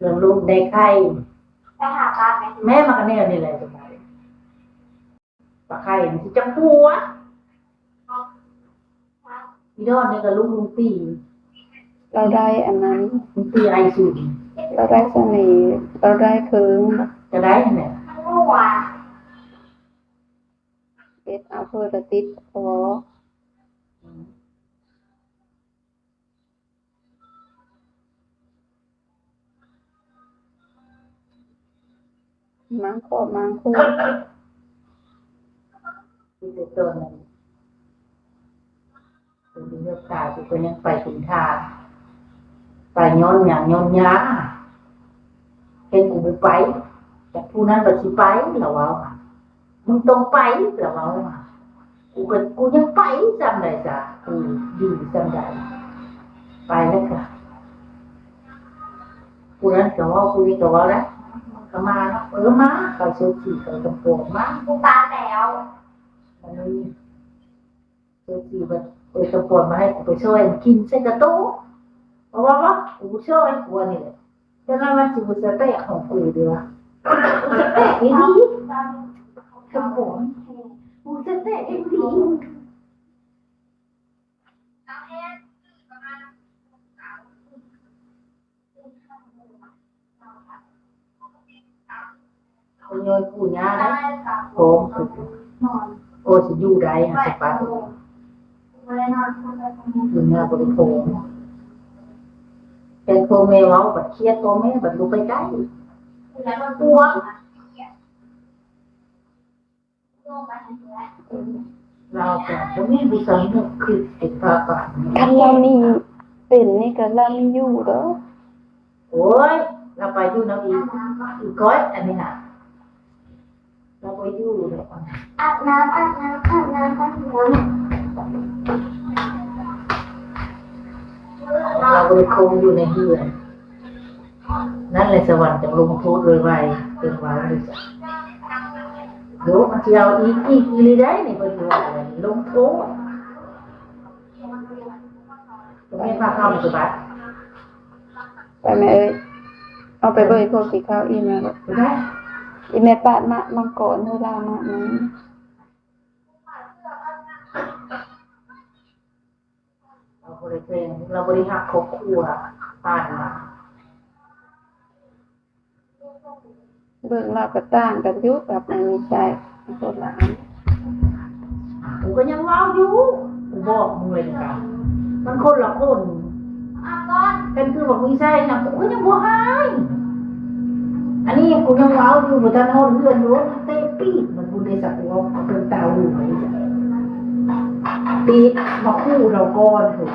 เรื่องลูกได้ไข่ไปหาบ้านไหมแม่มากันแน่นี่แหละสบายปลาไข่ที่จะปัวพี่ดอนนี่ก็ลุงตีเราได้อันนั้นลุงตีไอซูนเราได้เสน่ห์เราได้เพิงจะได้เนี่ยมั่วเป็ดเอาเพื่อจะติดคอมังคอมังคู่ที่จะตัวนึงตัวนี้เลือกตาที่คนยังไปถึงทางไปย้อนอย่างย้อนยาเป็นกูไปแต่ผู้นั้นก็สิไปเราเอามึงต้องไปเราเอากูยังไปจำได้จ้ะกูดีจำได้ไปแล้วค่ะผู้นั้นก็ว่ากูนี่ก็ว่าแล้วก็มาเนาะมาเขาซื้อขี่เขาตรงโป่งมากูตาแล้วมันนี่ซื้อขี่ไปตรงโป่งมาให้กูไปช่วยกินใส่กระโต๊ะเพราะว่ากูช่วยกูนี่แหละฉะนั้นมันจะกูจะแตะของกูดีวะกูจะแตะไอ้ดีกระโป่งกูจะแตะไอ้ดีคนโยนกูย่าได้โค้งโอ้จะอยู่ได้ฮะสปาร์ตอยู่เนี่ยบริโภคเป็นโคเมลแบบเครียดโคเมลแบบดูไปใกล้แล้วก็ตัวเราจะไม่มีสารนึกคือติดปากกันคันเรามีเป็นนี่ก็เรามีอยู่เด้อโอ้ยเราไปอยู่น้ำอีกก้อยอันนี้นะเราไปอยู่เลยอาบน้ำอาบน้ำอาบน้ำอาบน้ำเราบริโภคอยู่ในเฮือนนั่นเลยสวรรค์จะลงโทษเลยไว้เป็นไว้เลยจ้ะเดี๋ยวมันจะเอาอีกเลยได้ในปัจจุบันลงโทษตรงนี้พาเข้าสบายไปแม่เอ้ยเอาไปเบยพวกสีข้าวอีแม่ได้อีแม่ปาดมามังกรเวลามานั้นเราบริเพลงเราบริหารครอบครัวผ่านมาเบิ่งเราก็ต่างกันอยู่กับในใจคนละอันกูก็ยังว้าวอยู่กูบอกมึงเลยกันมันคนละคนเป็นคือบอกมีใช่นะกูก็ยังบ่หายอันนี้กูยังว้าวอยู่บนถนนเลื่อนรถเตะปีดมันกูได้สักว่าเป็นตาหูปีดมาคู่เราก่อนถูก